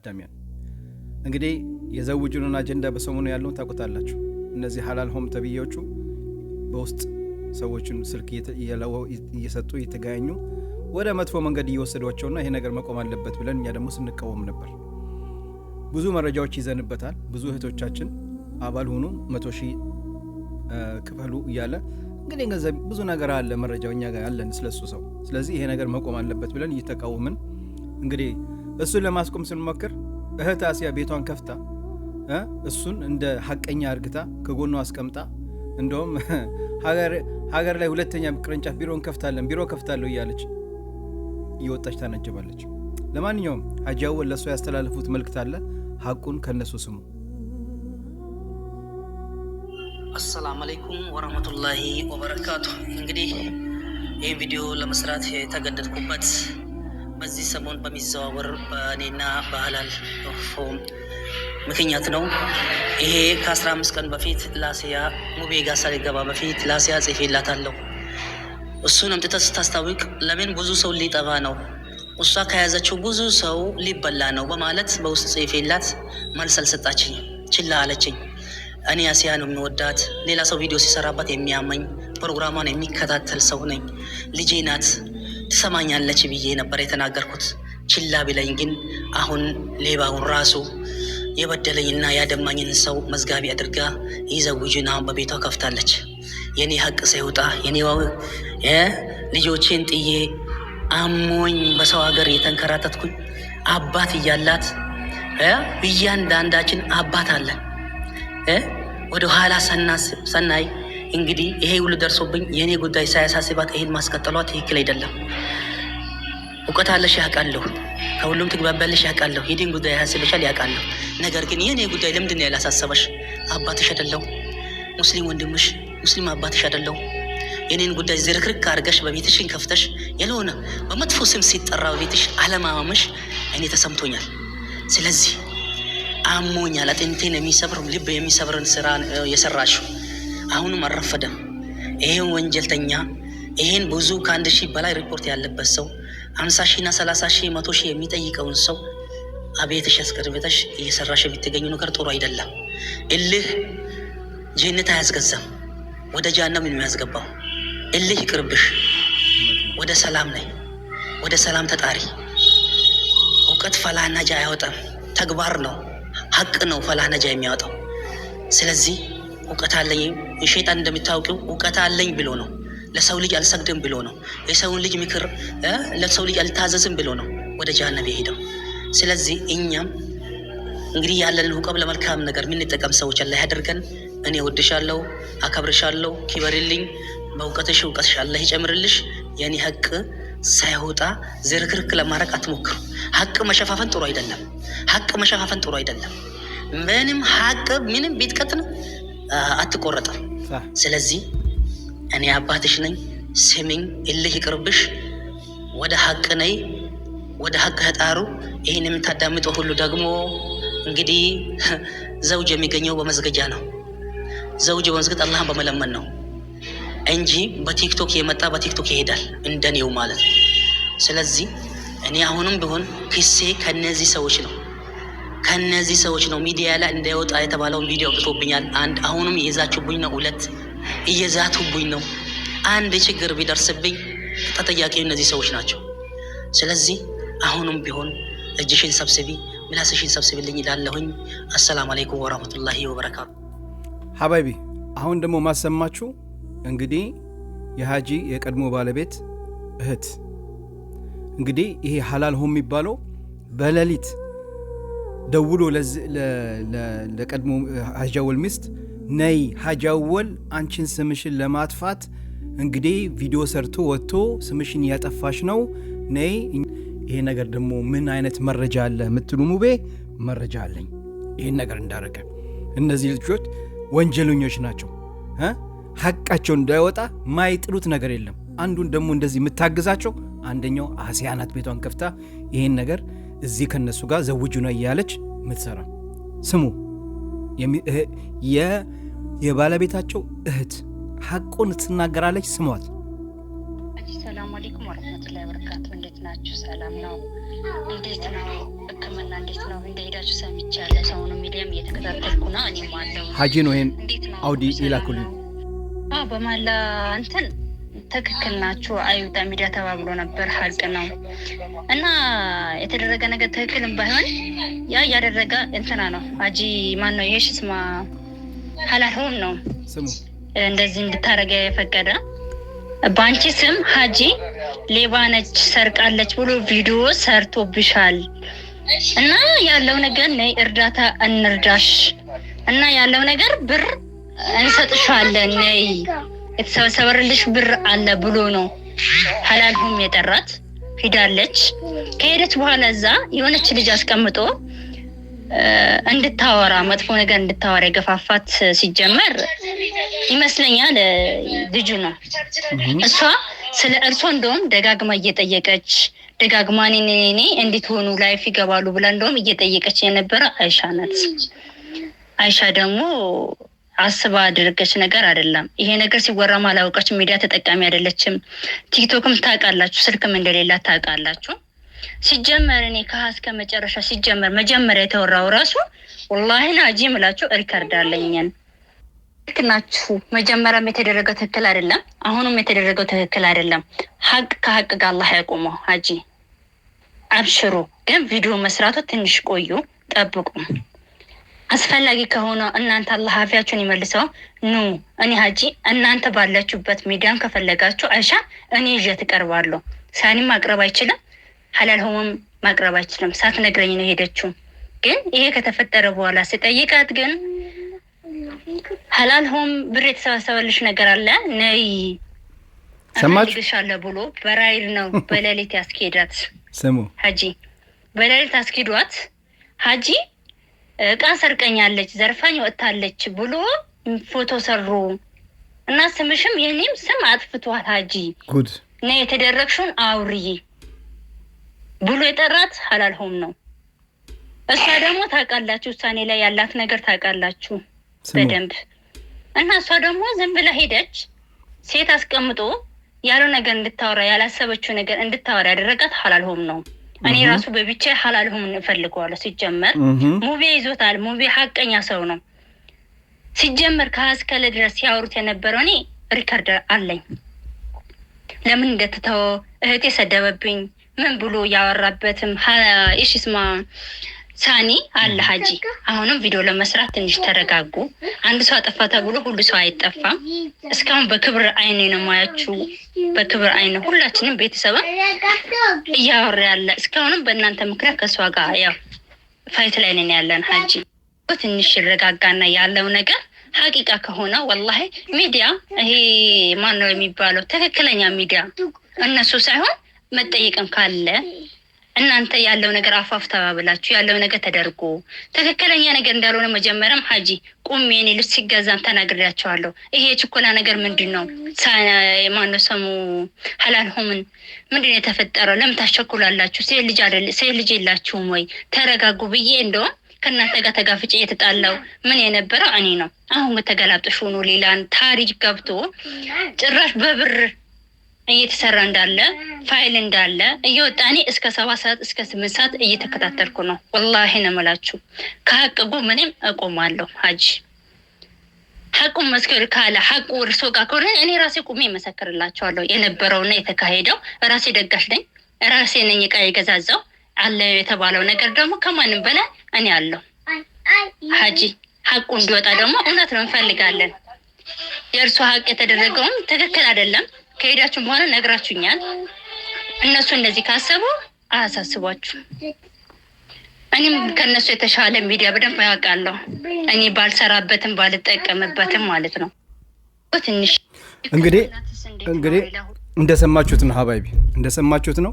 ዳሚያን እንግዲህ የዘውጁን አጀንዳ በሰሞኑ ያለውን ታውቁታላችሁ። እነዚህ ሐላል ሆም ተብዬዎቹ በውስጥ ሰዎችን ስልክ እየሰጡ እየተጋኙ ወደ መጥፎ መንገድ እየወሰዷቸውና ይሄ ነገር መቆም አለበት ብለን እኛ ደግሞ ስንቃወም ነበር። ብዙ መረጃዎች ይዘንበታል። ብዙ እህቶቻችን አባል ሆኑ 100,000 ክፈሉ እያለ እንግዲህ ገንዘብ ብዙ ነገር አለ፣ መረጃው እኛ ጋር አለን ስለሱ ሰው። ስለዚህ ይሄ ነገር መቆም አለበት ብለን እየተቃወምን እንግዲህ እሱን ለማስቆም ስንሞክር እህት አሲያ ቤቷን ከፍታ እሱን እንደ ሐቀኛ አርግታ ከጎኑ አስቀምጣ እንደውም ሀገር ላይ ሁለተኛ ቅርንጫፍ ቢሮ ከፍታለሁ እያለች እየወጣች ታነጀባለች። ለማንኛውም ሐጂ አወል ለሱ ያስተላለፉት መልእክት አለ። ሐቁን ከነሱ ስሙ። አሰላሙ አለይኩም ወራህመቱላሂ ወበረካቱ። እንግዲህ ይህ ቪዲዮ ለመስራት የተገደድኩበት በዚህ ሰሞን በሚዘዋወር በእኔና በሐላል ሆም ምክንያት ነው። ይሄ ከ15 ቀን በፊት ላሲያ ሙቤ ጋር ሳይገባ በፊት ላሲያ ጽፌላታለሁ። እሱን አምጥተህ ስታስታውቅ ለምን ብዙ ሰው ሊጠባ ነው፣ እሷ ከያዘችው ብዙ ሰው ሊበላ ነው በማለት በውስጥ ጽፌላት መልስ አልሰጣችኝ፣ ችላ አለችኝ። እኔ አሲያ ነው የሚወዳት፣ ሌላ ሰው ቪዲዮ ሲሰራባት የሚያመኝ ፕሮግራሟን የሚከታተል ሰው ነኝ፣ ልጄ ናት፣ ትሰማኛለች ብዬ ነበር የተናገርኩት። ችላ ቢለኝ ግን አሁን ሌባውን ራሱ የበደለኝና ያደማኝን ሰው መዝጋቢ አድርጋ ይዘውጁና በቤቷ ከፍታለች። የኔ ሀቅ ሳይወጣ ልጆቼን ጥዬ አሞኝ በሰው ሀገር የተንከራተትኩኝ አባት እያላት እያንዳንዳችን አባት አለን። ወደ ኋላ ሰናይ እንግዲህ ይሄ ሁሉ ደርሶብኝ የኔ ጉዳይ ሳያሳስባት ይሄን ማስቀጠሏ ትክክል አይደለም። እውቀት አለሽ ያውቃለሁ፣ ከሁሉም ትግባባለሽ ያውቃለሁ፣ የዲን ጉዳይ ያሳስብሻል ያውቃለሁ። ነገር ግን የኔ ጉዳይ ለምንድን ነው ያላሳሰበሽ? አባትሽ አይደለሁ? ሙስሊም ወንድምሽ፣ ሙስሊም አባትሽ አይደለሁ? የኔን ጉዳይ ዝርክርክ አድርገሽ በቤትሽን ከፍተሽ ያልሆነ በመጥፎ ስም ሲጠራ በቤትሽ አለማመምሽ እኔ ተሰምቶኛል። ስለዚህ አሞኛል። አጥንቴን የሚሰብር ልብ የሚሰብርን ስራ የሰራሽው አሁንም አልረፈደም። ይሄን ወንጀልተኛ ይሄን ብዙ ከ1,000 በላይ ሪፖርት ያለበት ሰው 50,000 እና 30,000 100,000 የሚጠይቀውን ሰው አቤትሽ አስቀርበተሽ እየሰራሽ የምትገኙ ነገር ጥሩ አይደለም። እልህ ጀነት አያስገዛም፣ ወደ ጀሃነም ነው የሚያስገባው። እልህ ይቅርብሽ፣ ወደ ሰላም ነይ፣ ወደ ሰላም ተጣሪ። እውቀት ፈላህ ነጃ አያወጣም፣ ተግባር ነው፣ ሀቅ ነው ፈላህ ነጃ የሚያወጣው። ስለዚህ እውቀት አለኝ የሸይጣን እንደምታውቂው እውቀት አለኝ ብሎ ነው፣ ለሰው ልጅ አልሰግድም ብሎ ነው፣ የሰውን ልጅ ምክር ለሰው ልጅ አልታዘዝም ብሎ ነው ወደ ጀሃነም የሄደው። ስለዚህ እኛም እንግዲህ ያለንን ዕውቀት ለመልካም ነገር የምንጠቀም ሰዎች አላህ ያደርገን። እኔ ወድሻለሁ፣ አከብርሻለሁ፣ ኪበርልኝ። በእውቀትሽ እውቀትሽ አላህ ይጨምርልሽ። የኔ ሀቅ ሳይወጣ ዝርክርክ ለማድረግ አትሞክሩ። ሀቅ መሸፋፈን ጥሩ አይደለም። ሀቅ መሸፋፈን ጥሩ አይደለም። ምንም ሀቅ ምንም ቢትቀጥን አትቆረጥም። ስለዚህ እኔ አባትሽ ነኝ፣ ስሚኝ፣ እልህ ይቅርብሽ፣ ወደ ሀቅ ነይ፣ ወደ ሀቅ ተጣሩ። ይህን የምታዳምጠው ሁሉ ደግሞ እንግዲህ ዘውጅ የሚገኘው በመስገጃ ነው። ዘውጅ በመስገድ አላህን በመለመን ነው እንጂ በቲክቶክ የመጣ በቲክቶክ ይሄዳል እንደኔው ማለት ነው። ስለዚህ እኔ አሁንም ቢሆን ክሴ ከነዚህ ሰዎች ነው። ሚዲያ ላይ እንዳይወጣ የተባለውን ቪዲዮ አውጥቶብኛል። አንድ አሁንም እየዛቹብኝ ነው። ሁለት እየዛቱብኝ ነው። አንድ ችግር ቢደርስብኝ ተጠያቂው እነዚህ ሰዎች ናቸው። ስለዚህ አሁንም ቢሆን እጅሽን ሰብስቢ፣ ምላስሽን ሰብስቢልኝ ይላለሁኝ። አሰላሙ አለይኩም ወራህመቱላሂ ወበረካቱ። ሀባይቢ አሁን ደግሞ ማሰማችሁ እንግዲህ የሀጂ የቀድሞ ባለቤት እህት እንግዲህ ይሄ ሐላል ሆም የሚባለው በሌሊት ደውሎ ለቀድሞ ሀጂ አወል ሚስት ነይ ሀጂ አወል አንቺን ስምሽን ለማጥፋት እንግዲህ ቪዲዮ ሰርቶ ወጥቶ ስምሽን እያጠፋሽ ነው፣ ነይ። ይሄ ነገር ደግሞ ምን አይነት መረጃ አለ የምትሉ ሙቤ መረጃ አለኝ ይሄን ነገር እንዳደረገ። እነዚህ ልጆች ወንጀለኞች ናቸው። ሐቃቸው እንዳይወጣ ማይጥሉት ነገር የለም። አንዱን ደግሞ እንደዚህ የምታግዛቸው አንደኛው አሲያ ናት። ቤቷን ከፍታ ይሄን ነገር እዚህ ከነሱ ጋር ዘውጁ ነው እያለች ምትሰራ። ስሙ የባለቤታቸው እህት ሐቁን ትናገራለች። ስሟት። ሰላም አለይኩም ወራህመቱላሂ ወበረካቱ። እንዴት ናችሁ? ሰላም ነው? እንዴት ነው ህክምና እንዴት ነው እንደሄዳችሁ ሰምቻለሁ። ሰውኑ ሚዲያም እየተከታተልኩ ነው። እኔም አለው ሀጂ ነው ይሄን አውዲ ይላኩልኝ። በማላ እንትን ትክክል ናችሁ አይውጣ ሚዲያ ተባብሎ ነበር። ሀቅ ነው እና የተደረገ ነገር ትክክልም ባይሆን ያ ያደረገ እንትና ነው ሀጂ ማን ነው ይሄሽ ስማ ሐላል ነው ስሙ እንደዚህ እንድታረገ የፈቀደ ባንቺ ስም ሀጂ ሌባ ነች ሰርቃለች ብሎ ቪዲዮ ሰርቶብሻል እና ያለው ነገር ነይ እርዳታ እንርዳሽ እና ያለው ነገር ብር እንሰጥሻለን ነይ የተሰበሰበልሽ ብር አለ ብሎ ነው ሐላልሁም የጠራት። ሄዳለች። ከሄደች በኋላ እዛ የሆነች ልጅ አስቀምጦ እንድታወራ መጥፎ ነገር እንድታወራ የገፋፋት ሲጀመር ይመስለኛል ልጁ ነው። እሷ ስለ እርሶ እንደውም ደጋግማ እየጠየቀች ደጋግማ እኔ እንዴት ሆኑ ላይፍ ይገባሉ ብላ እንደውም እየጠየቀች የነበረ አይሻ ናት። አይሻ ደግሞ አስባ አድርገች ነገር አይደለም። ይሄ ነገር ሲወራም አላውቀች። ሚዲያ ተጠቃሚ አይደለችም። ቲክቶክም ታውቃላችሁ፣ ስልክም እንደሌላ ታውቃላችሁ። ሲጀመር እኔ ከሀስከ መጨረሻ ሲጀመር መጀመሪያ የተወራው ራሱ ወላሂ ናጂ ምላችሁ ሪከርድ አለኝን ልክ ናችሁ። መጀመሪያም የተደረገው ትክክል አይደለም፣ አሁንም የተደረገው ትክክል አይደለም። ሀቅ ከሀቅ ጋር አላህ ያቆመው። ሀጂ አብሽሩ፣ ግን ቪዲዮ መስራቱ ትንሽ ቆዩ፣ ጠብቁ። አስፈላጊ ከሆነ እናንተ አላህ አፊያችሁን ይመልሰው። ኑ እኔ ሀጂ እናንተ ባላችሁበት ሚዲያም ከፈለጋችሁ አይሻ እኔ ይዤ ትቀርባለሁ። ሳኒም ማቅረብ አይችልም፣ ሐላል ሆም ማቅረብ አይችልም። ሳትነግረኝ ነው ሄደችው። ግን ይሄ ከተፈጠረ በኋላ ስጠይቃት ግን ሐላል ሆም ብር የተሰበሰበልሽ ነገር አለ ነይ ሰማችሁሻለ ብሎ በራይል ነው በሌሊት ያስኬዳት። ስሙ ሀጂ በሌሊት አስኬዷት። ሀጂ እቃ ሰርቀኛለች ዘርፋኝ ወጥታለች ብሎ ፎቶ ሰሩ እና ስምሽም የኔም ስም አጥፍቷል ሀጂ ጉድ ነው የተደረግሽውን አውሪ ብሎ የጠራት ሐላል ሆም ነው። እሷ ደግሞ ታውቃላችሁ ውሳኔ ላይ ያላት ነገር ታውቃላችሁ በደንብ። እና እሷ ደግሞ ዝም ብላ ሄደች። ሴት አስቀምጦ ያለው ነገር እንድታወራ ያላሰበችው ነገር እንድታወራ ያደረጋት ሐላል ሆም ነው። እኔ ራሱ በብቻ ሐላል ሆም እንፈልገዋለሁ። ሲጀመር ሙቪ ይዞታል። ሙቪ ሐቀኛ ሰው ነው። ሲጀመር ከአስከለ ድረስ ያወሩት የነበረው እኔ ሪከርድ አለኝ። ለምን እንደተተው እህቴ ሰደበብኝ ምን ብሎ ያወራበትም እሺ ስማ ሳኒ አለ ሀጂ። አሁንም ቪዲዮ ለመስራት ትንሽ ተረጋጉ። አንድ ሰው አጠፋ ተብሎ ሁሉ ሰው አይጠፋም። እስካሁን በክብር አይኔ ነው ማያችሁ፣ በክብር አይኔ ሁላችንም ቤተሰብ እያወራ ያለ እስካሁንም በእናንተ ምክንያት ከሷ ጋር ያው ፋይት ላይ ነን ያለን። ሀጂ ትንሽ ይረጋጋና ያለው ነገር ሀቂቃ ከሆነ ወላሂ ሚዲያ ይሄ ማን ነው የሚባለው ትክክለኛ ሚዲያ እነሱ ሳይሆን መጠየቅም ካለ እናንተ ያለው ነገር አፋፍ ተባብላችሁ ያለው ነገር ተደርጎ ትክክለኛ ነገር እንዳልሆነ መጀመሪያም ሀጂ ቁሜ እኔ ልብስ ሲገዛን ተናግሬያቸዋለሁ። ይሄ ችኮላ ነገር ምንድነው? ማነው ሰሙ ሐላል ሆምን ምንድነው የተፈጠረው? ለምን ታሸኩላላችሁ? ሴት ልጅ አይደል ሴት ልጅ የላችሁም ወይ? ተረጋጉ ብዬ እንደውም ከእናንተ ጋር ተጋፍጬ የተጣላው ምን የነበረው እኔ ነው። አሁን ተገላብጠሽ ሆኖ ሌላን ታሪክ ገብቶ ጭራሽ በብር እየተሰራ እንዳለ ፋይል እንዳለ እየወጣኔ እስከ 7 ሰዓት እስከ 8 ሰዓት እየተከታተልኩ ነው። ወላሂ ነው የምላችሁ። ከሀቅ ጎን ምንም እቆማለሁ። ሀጂ ሀቁን መስከር ካለ ሀቁ እርሶ ጋር ከሆነ እኔ ራሴ ቁሜ መሰክርላቸዋለሁ። የነበረውና የተካሄደው ራሴ ደጋሽ ነኝ፣ ራሴ ነኝ እቃ የገዛዛው አለ የተባለው ነገር ደግሞ ከማንም በላይ እኔ አለሁ። ሀጂ ሀቁ እንዲወጣ ደግሞ እውነት ነው እንፈልጋለን። የእርሶ ሀቅ የተደረገውም ትክክል አይደለም ከሄዳችሁ በኋላ ነግራችሁኛል። እነሱ እንደዚህ ካሰቡ አያሳስቧችሁ። እኔም ከነሱ የተሻለ ሚዲያ በደንብ ያውቃለሁ። እኔ ባልሰራበትም ባልጠቀምበትም ማለት ነው። ትንሽ እንግዲህ እንደሰማችሁት ነው ሀባይቢ እንደሰማችሁት ነው።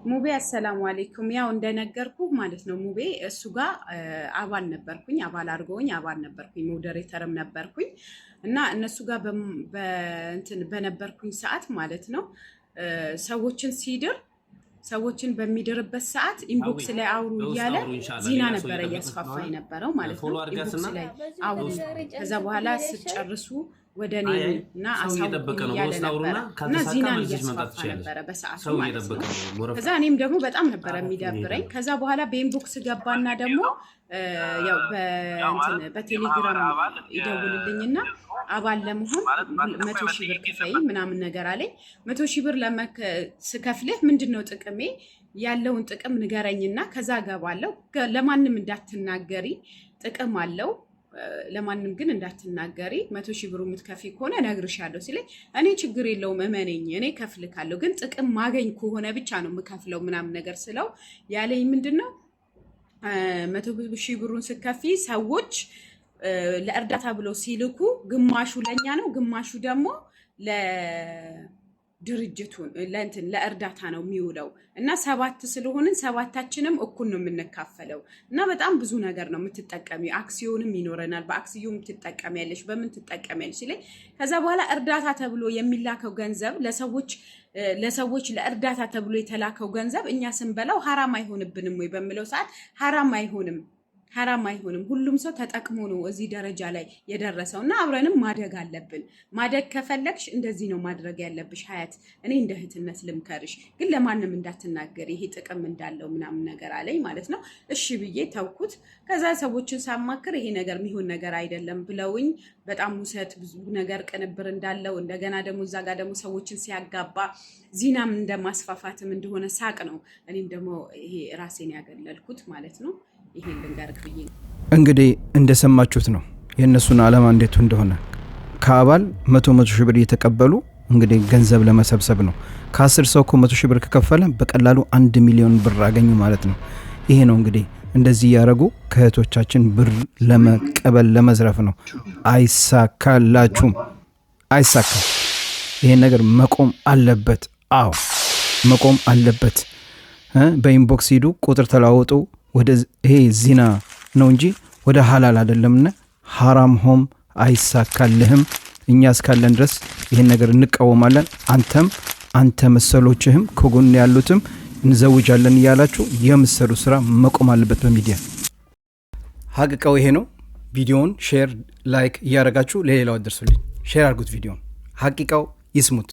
ሙቤ አሰላሙ አለይኩም። ያው እንደነገርኩ ማለት ነው ሙቤ እሱ ጋር አባል ነበርኩኝ፣ አባል አድርገውኝ አባል ነበርኩኝ፣ ሞዴሬተርም ነበርኩኝ እና እነሱ ጋር በነበርኩኝ ሰዓት ማለት ነው ሰዎችን ሲድር ሰዎችን በሚድርበት ሰዓት ኢንቦክስ ላይ አውሩ እያለ ዚና ነበረ እያስፋፋ የነበረው ማለት ነው። ኢንቦክስ ላይ አውሩ፣ ከዛ በኋላ ስትጨርሱ ወደ እኔና አሳውቁኝ እያለ ነበረ እና ዚናን እያስፋፋ ነበረ በሰዓቱ ማለት ነው። ከዛ እኔም ደግሞ በጣም ነበረ የሚደብረኝ። ከዛ በኋላ በኢንቦክስ ገባና ደግሞ ያው በቴሌግራም ይደውልልኝና አባል ለመሆን 100,000 ብር ክፈይ ምናምን ነገር አለኝ። 100,000 ብር ስከፍልህ ምንድነው ጥቅሜ? ያለውን ጥቅም ንገረኝና ከዛ ገባለሁ። ለማንም እንዳትናገሪ ጥቅም አለው ለማንም ግን እንዳትናገሪ 100,000 ብር የምትከፊ ከሆነ እነግርሻለሁ ሲለኝ እኔ ችግር የለውም እመነኝ እኔ ከፍልካለሁ ግን ጥቅም ማገኝ ከሆነ ብቻ ነው የምከፍለው ምናምን ነገር ስለው ያለኝ ምንድነው 100,000 ብሩን ስከፊ ሰዎች ለእርዳታ ብለው ሲልኩ ግማሹ ለኛ ነው ግማሹ ደግሞ ድርጅቱን ለእርዳታ ነው የሚውለው እና 7 ስለሆንን 7ታችንም እኩል ነው የምንካፈለው እና በጣም ብዙ ነገር ነው የምትጠቀሚው አክሲዮንም ይኖረናል በአክሲዮን ትጠቀሚያለሽ በምን ትጠቀሚያለሽ ሲለኝ ከዛ በኋላ እርዳታ ተብሎ የሚላከው ገንዘብ ለሰዎች ለእርዳታ ተብሎ የተላከው ገንዘብ እኛ ስንበላው ሐራም አይሆንብንም ወይ በሚለው ሰዓት ሐራም አይሆንም ሁሉም ሰው ተጠቅሞ ነው እዚህ ደረጃ ላይ የደረሰው እና አብረንም ማደግ አለብን ማደግ ከፈለግሽ እንደዚህ ነው ማድረግ ያለብሽ ሀያት እኔ እንደ እህትነት ልምከርሽ ግን ለማንም እንዳትናገር ይሄ ጥቅም እንዳለው ምናምን ነገር አለኝ ማለት ነው እሺ ብዬ ተውኩት ከዛ ሰዎችን ሳማክር ይሄ ነገር የሚሆን ነገር አይደለም ብለውኝ በጣም ውሰት ብዙ ነገር ቅንብር እንዳለው እንደገና ደግሞ እዛ ጋር ደግሞ ሰዎችን ሲያጋባ ዚናም እንደማስፋፋትም እንደሆነ ሳቅ ነው እኔም ደግሞ ይሄ ራሴን ያገለልኩት ማለት ነው ይሄን ልንገርክ ብዬ እንግዲህ እንደሰማችሁት ነው የነሱን ዓላማ እንዴት እንደሆነ ከአባል 100,000 ብር እየተቀበሉ እንግዲህ ገንዘብ ለመሰብሰብ ነው ከ10 ሰው 100,000 ብር ከከፈለ በቀላሉ 1 ሚሊዮን ብር አገኙ ማለት ነው ይሄ ነው እንግዲህ እንደዚህ ያረጉ ከእህቶቻችን ብር ለመቀበል ለመዝረፍ ነው አይሳካላችሁም አይሳካም ይሄ ነገር መቆም አለበት አዎ መቆም አለበት በኢንቦክስ ሂዱ ቁጥር ተለዋወጡ ወደ ይሄ ዚና ነው እንጂ ወደ ሐላል አይደለምና ሐራም ሆም አይሳካልህም እኛ እስካለን ድረስ ይሄን ነገር እንቃወማለን አንተ መሰሎችህም ከጎን ያሉትም እንዘውጃለን ያላችሁ የምሰሩ ስራ መቆም አለበት በሚዲያ ሀቂቃው ይሄ ነው ቪዲዮውን ሼር ላይክ ያረጋችሁ ለሌላው አድርሱልኝ ሼር አድርጉት ቪዲዮውን ሀቂቃው ይስሙት